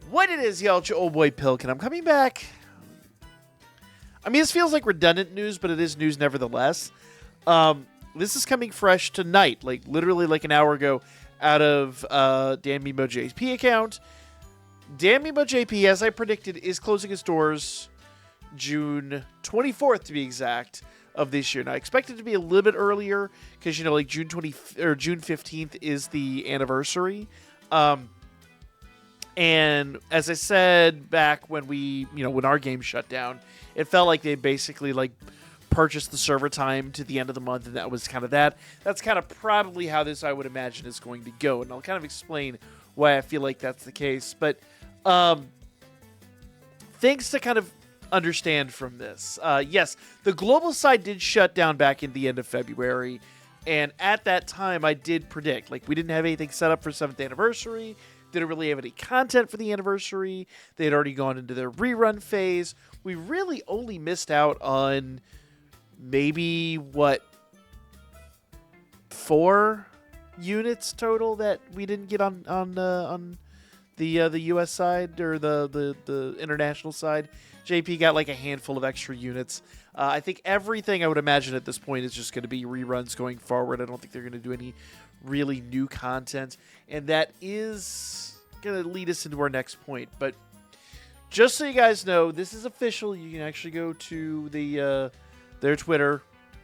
What it is, y'all, it's your old boy Pilk, and I'm coming back. I mean, this feels like redundant news, but it is news nevertheless. This is coming fresh tonight, like literally like an hour ago, out of Danmemo JP account. Danmemo JP, as I predicted, is closing its doors June 24th, to be exact, of this year. Now, I expect it to be a little bit earlier because, like June 15th is the anniversary. And as I said back when when our game shut down, it felt like they basically purchased the server time to the end of the month, and that was kind of that. That's kind of probably how this, I would imagine, is going to go, and I'll kind of explain why I feel like that's the case. But things to kind of understand from this. Yes, the global side did shut down back in the end of February, and at that time, I did predict, we didn't have anything set up for 7th anniversary, didn't really have any content for the anniversary, they had already gone into their rerun phase. We really only missed out on maybe, 4 units total that we didn't get on the U.S. side or the international side. JP got a handful of extra units. I think everything I would imagine at this point is just going to be reruns going forward. I don't think they're going to do any really new content, and that is going to lead us into our next point. But just so you guys know, this is official. You can actually go to their Twitter.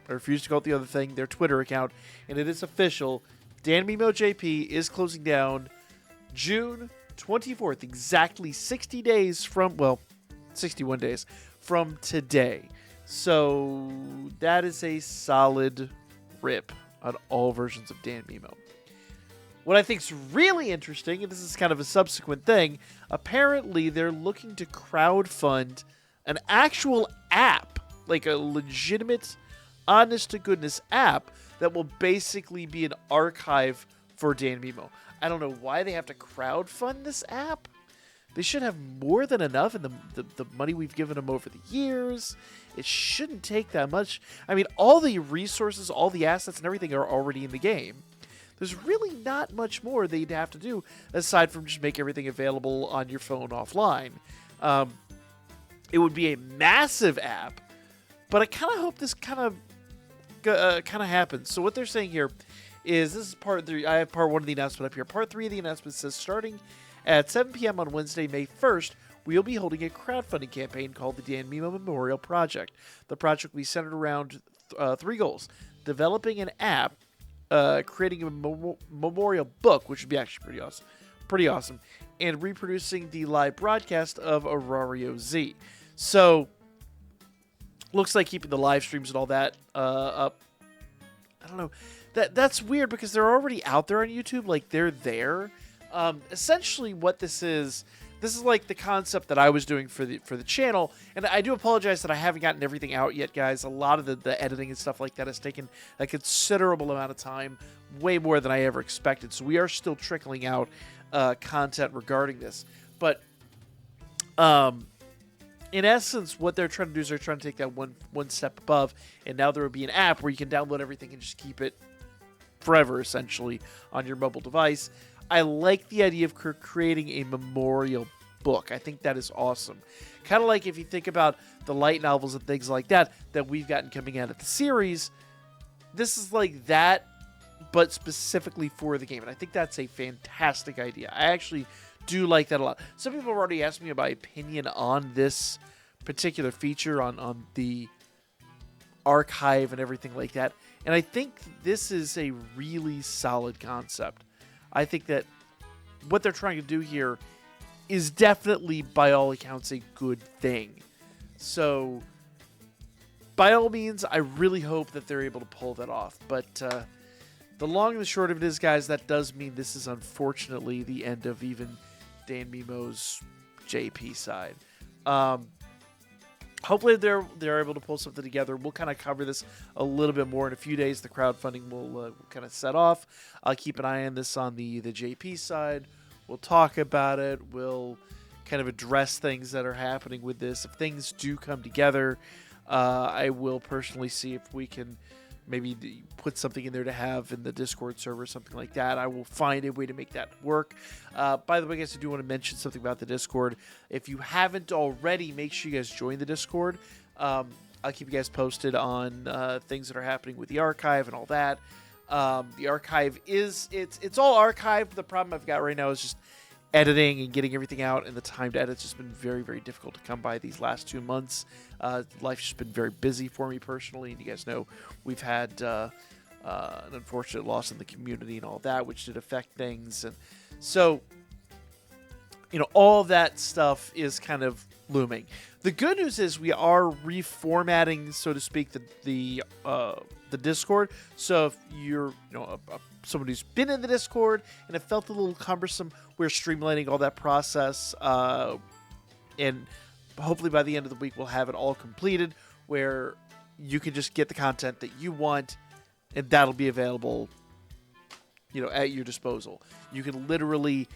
I refuse to call it the other thing, their Twitter account, and it is official. Danmemo JP is closing down June 24th, exactly 61 days from today. So that is a solid rip on all versions of Danmemo. What I think is really interesting, and this is kind of a subsequent thing, apparently they're looking to crowdfund an actual app, like a legitimate, honest-to-goodness app that will basically be an archive for Danmemo. I don't know why they have to crowdfund this app. They should have more than enough in the money we've given them over the years. It shouldn't take that much. I mean, all the resources, all the assets and everything are already in the game. There's really not much more they'd have to do aside from just make everything available on your phone offline. It would be a massive app, but I kind of hope this kind of happens. So what they're saying here is, this is part 3. I have part 1 of the announcement up here. Part 3 of the announcement says, starting at 7 p.m. on Wednesday, May 1st, we'll be holding a crowdfunding campaign called the Danmemo Memorial Project. The project will be centered around 3 goals: developing an app, creating a memorial book, which would be actually pretty awesome, and reproducing the live broadcast of Aurario Z. So, looks like keeping the live streams and all that up. I don't know. That's weird because they're already out there on YouTube. They're there. Essentially, what this is like the concept that I was doing for the channel, and I do apologize that I haven't gotten everything out yet, guys. A lot of the editing and stuff like that has taken a considerable amount of time, way more than I ever expected. So we are still trickling out content regarding this, but in essence, what they're trying to do is they're trying to take that one step above, and now there will be an app where you can download everything and just keep it forever, essentially, on your mobile device. I like the idea of creating a memorial book. I think that is awesome. Kind of like if you think about the light novels and things like that we've gotten coming out of the series. This is like that, but specifically for the game. And I think that's a fantastic idea. I actually do like that a lot. Some people have already asked me my opinion on this particular feature, on the archive and everything like that. And I think this is a really solid concept. I think that what they're trying to do here is definitely, by all accounts, a good thing. So, by all means, I really hope that they're able to pull that off. But the long and the short of it is, guys, that does mean this is unfortunately the end of even Danmemo's JP side. Hopefully they're able to pull something together. We'll kind of cover this a little bit more in a few days. The crowdfunding will kind of set off. I'll keep an eye on this on the JP side. We'll talk about it. We'll kind of address things that are happening with this. If things do come together, I will personally see if we can maybe put something in there to have in the Discord server, something like that. I will find a way to make that work. By the way, guys, I do want to mention something about the Discord. If you haven't already, make sure you guys join the Discord. I'll keep you guys posted on things that are happening with the archive and all that. The archive it's all archived. The problem I've got right now is just editing and getting everything out, and the time to edit's just been very, very difficult to come by these last 2 months. Life's just been very busy for me personally, and you guys know we've had an unfortunate loss in the community and all that, which did affect things. And so, all that stuff is kind of looming. The good news is we are reformatting, so to speak, the Discord. So if you're someone who's been in the Discord and it felt a little cumbersome, we're streamlining all that process, and hopefully by the end of the week we'll have it all completed where you can just get the content that you want, and that'll be available at your disposal. You can literally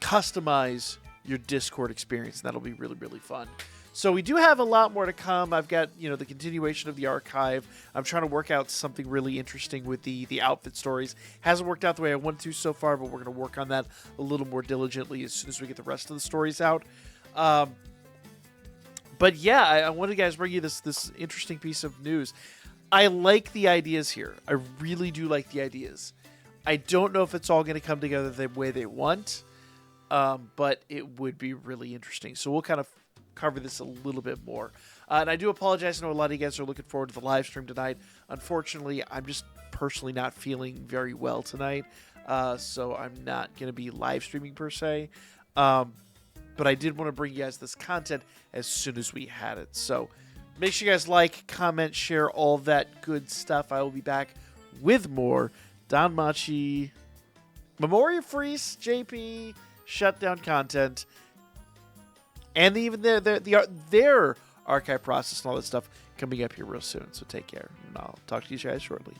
customize your Discord experience, and that'll be really, really fun. So we do have a lot more to come. I've got, the continuation of the archive. I'm trying to work out something really interesting with the outfit stories. Hasn't worked out the way I wanted to so far, but we're going to work on that a little more diligently as soon as we get the rest of the stories out. But yeah, I wanted to guys bring you this interesting piece of news. I like the ideas here. I really do like the ideas. I don't know if it's all going to come together the way they want, but it would be really interesting. So we'll kind of cover this a little bit more. And I do apologize. I know a lot of you guys are looking forward to the live stream tonight. Unfortunately, I'm just personally not feeling very well tonight, so I'm not going to be live streaming per se. But I did want to bring you guys this content as soon as we had it. So make sure you guys like, comment, share, all that good stuff. I will be back with more Danmemo Freeze JP shutdown content, and even their archive process and all that stuff coming up here real soon. So take care, and I'll talk to you guys shortly.